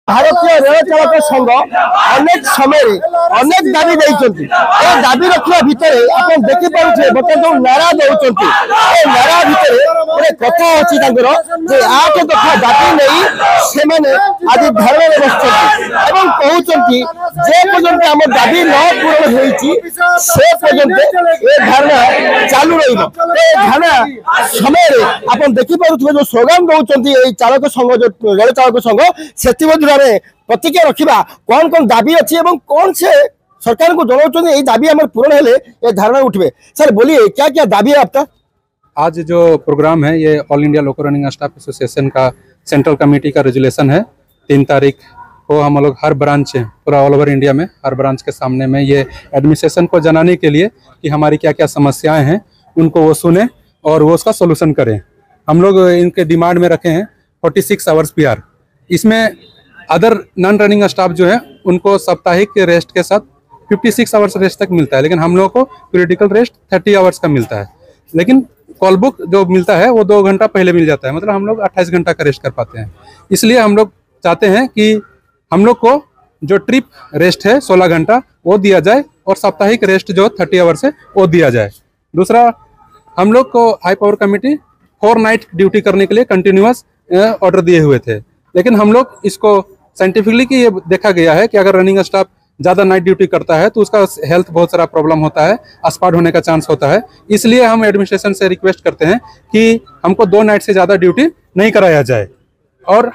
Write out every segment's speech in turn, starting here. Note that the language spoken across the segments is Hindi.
भारतीय रेल चालक संघ अनेक समय अनेक दाबी दाबी रखा भितर आप देखिपे बर्तमान जो नारा दौरान नारा भितर गोटे कथा अच्छी आठ दफा दाबी नहीं से आज धरना बसुँच कहते जे पर्यंत आम दाबी न पूरण से पर्यंत ये धरना चालू रहा समय आप देखिपे जो स्लोगान दौरान चालक संघ जो रेल चालक संघ से प्रतिक्रिया रखा कौन कौन दाबी अच्छी कौन से सरकार को जनाऊँ ये दाबी हमारे पूर्ण हेले ये धारणा उठे। सर बोलिए क्या क्या दाबी है आपका? आज जो प्रोग्राम है ये ऑल इंडिया लोको रनिंग स्टाफ एसोसिएशन का सेंट्रल कमेटी का रेजुलेशन है। 3 तारीख को हम लोग हर ब्रांच पूरा ऑल ओवर इंडिया में हर ब्रांच के सामने में ये एडमिनिस्ट्रेशन को जनाने के लिए कि हमारी क्या क्या समस्याएं हैं उनको वो सुने और वो उसका सोल्यूशन करें। हम लोग इनके डिमांड में रखे हैं 46 आवर्स PR। इसमें अदर नॉन रनिंग स्टाफ जो है उनको साप्ताहिक रेस्ट के साथ 56 आवर्स रेस्ट तक मिलता है, लेकिन हम लोगों को पीरियडिकल रेस्ट 30 आवर्स का मिलता है। लेकिन कॉल बुक जो मिलता है वो 2 घंटा पहले मिल जाता है, मतलब हम लोग 28 घंटा का रेस्ट कर पाते हैं। इसलिए हम लोग चाहते हैं कि हम लोग को जो ट्रिप रेस्ट है 16 घंटा वो दिया जाए और साप्ताहिक रेस्ट जो 30 आवर्स है वो दिया जाए। दूसरा, हम लोग को high power committee 4 night duty करने के लिए कंटिन्यूअस ऑर्डर दिए हुए थे, लेकिन हम लोग इसको साइंटिफिकली कि ये देखा गया है कि अगर रनिंग स्टाफ ज़्यादा नाइट ड्यूटी करता है तो उसका हेल्थ बहुत सारा प्रॉब्लम होता है, अस्पार्ट होने का चांस होता है। इसलिए हम एडमिनिस्ट्रेशन से रिक्वेस्ट करते हैं कि हमको 2 नाइट से ज़्यादा ड्यूटी नहीं कराया जाए। और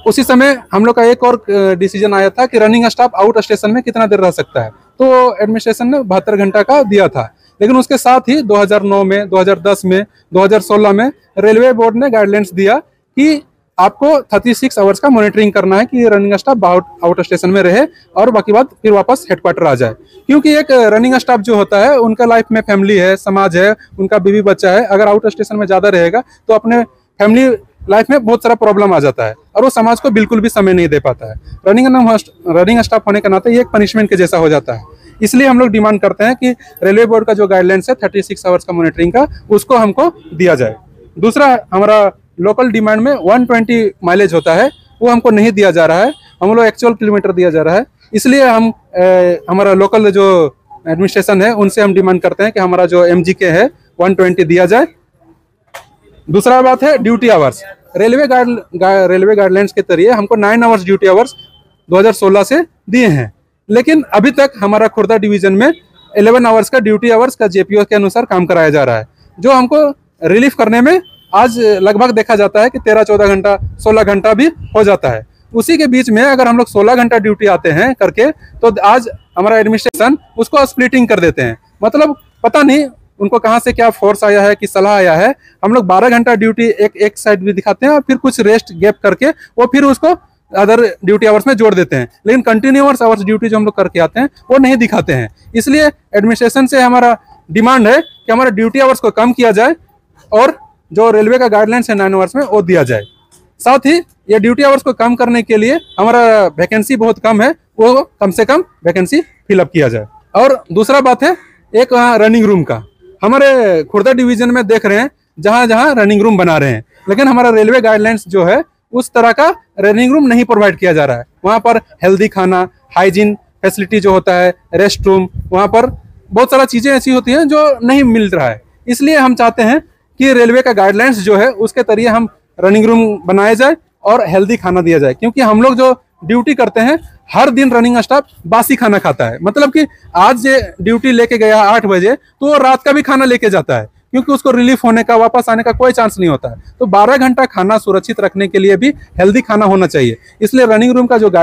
उसी समय हम लोग का एक और डिसीजन आया था कि रनिंग स्टाफ आउट स्टेशन में कितना देर रह सकता है, तो एडमिनिस्ट्रेशन ने 72 घंटा का दिया था। लेकिन उसके साथ ही 2009 में, 2010 में, 2016 में रेलवे बोर्ड ने गाइडलाइंस दिया कि आपको 36 आवर्स का मॉनिटरिंग करना है कि रनिंग स्टाफ आउट स्टेशन में रहे और बाकी बात फिर वापस हेडक्वार्टर आ जाए। क्योंकि एक रनिंग स्टाफ जो होता है उनका लाइफ में फैमिली है, समाज है, उनका बीवी बच्चा है। अगर आउट स्टेशन में ज़्यादा रहेगा तो अपने फैमिली लाइफ में बहुत सारा प्रॉब्लम आ जाता है और वो समाज को बिल्कुल भी समय नहीं दे पाता है। रनिंग स्टाफ होने के नाते ये एक पनिशमेंट के जैसा हो जाता है। इसलिए हम लोग डिमांड करते हैं कि रेलवे बोर्ड का जो गाइडलाइंस है 36 आवर्स का मॉनिटरिंग का, उसको हमको दिया जाए। दूसरा, हमारा लोकल डिमांड में 120 माइलेज होता है वो हमको नहीं दिया जा रहा है, हम लोग एक्चुअल किलोमीटर दिया जा रहा है। इसलिए हम हमारा लोकल जो एडमिनिस्ट्रेशन है उनसे हम डिमांड करते हैं कि हमारा जो MGK है 120 दिया जाए। दूसरा बात है ड्यूटी आवर्स। रेलवे गाइडलाइंस के जरिए हमको 9 आवर्स ड्यूटी आवर्स 2016 से दिए हैं, लेकिन अभी तक हमारा खुर्दा डिवीजन में 11 आवर्स का ड्यूटी आवर्स का JPO के अनुसार काम कराया जा रहा है, जो हमको रिलीफ करने में आज लगभग देखा जाता है कि 13-14 घंटा 16 घंटा भी हो जाता है। उसी के बीच में अगर हम लोग 16 घंटा ड्यूटी आते हैं करके तो आज हमारा एडमिनिस्ट्रेशन उसको स्प्लिटिंग कर देते हैं। मतलब पता नहीं उनको कहाँ से क्या फोर्स आया है कि सलाह आया है। हम लोग 12 घंटा ड्यूटी एक साइड भी दिखाते हैं और फिर कुछ रेस्ट गैप करके वो फिर उसको अदर ड्यूटी आवर्स में जोड़ देते हैं, लेकिन कंटिन्यूअस आवर्स ड्यूटी जो हम लोग करके आते हैं वो नहीं दिखाते हैं। इसलिए एडमिनिस्ट्रेशन से हमारा डिमांड है कि हमारा ड्यूटी आवर्स को कम किया जाए और जो रेलवे का गाइडलाइंस है 9 आवर्स में वो दिया जाए। साथ ही ये ड्यूटी आवर्स को कम करने के लिए हमारा वैकेंसी बहुत कम है, वो कम से कम वैकेंसी फिलअप किया जाए। और दूसरा बात है एक रनिंग रूम का। हमारे खुर्दा डिवीजन में देख रहे हैं जहाँ जहाँ रनिंग रूम बना रहे हैं, लेकिन हमारा रेलवे गाइडलाइंस जो है उस तरह का रनिंग रूम नहीं प्रोवाइड किया जा रहा है। वहाँ पर हेल्दी खाना, हाइजीन फैसिलिटी जो होता है, रेस्ट रूम, वहाँ पर बहुत सारा चीज़ें ऐसी होती हैं जो नहीं मिल रहा है। इसलिए हम चाहते हैं कि रेलवे का गाइडलाइंस जो है उसके तरीके हम रनिंग रूम बनाए जाए और हेल्दी खाना दिया जाए। क्योंकि हम लोग जो ड्यूटी करते हैं हर दिन रनिंग स्टाफ बासी खाना खाता है। मतलब कि आज ये ड्यूटी लेके गया 8 बजे तो वो रात का भी खाना लेके जाता है, क्योंकि उसको रिलीफ होने का, वापस आने का कोई चांस नहीं होता है। तो 12 घंटा खाना सुरक्षित रखने के लिए भी हेल्दी खाना होना चाहिए। इसलिए रनिंग रूम का जो गाइड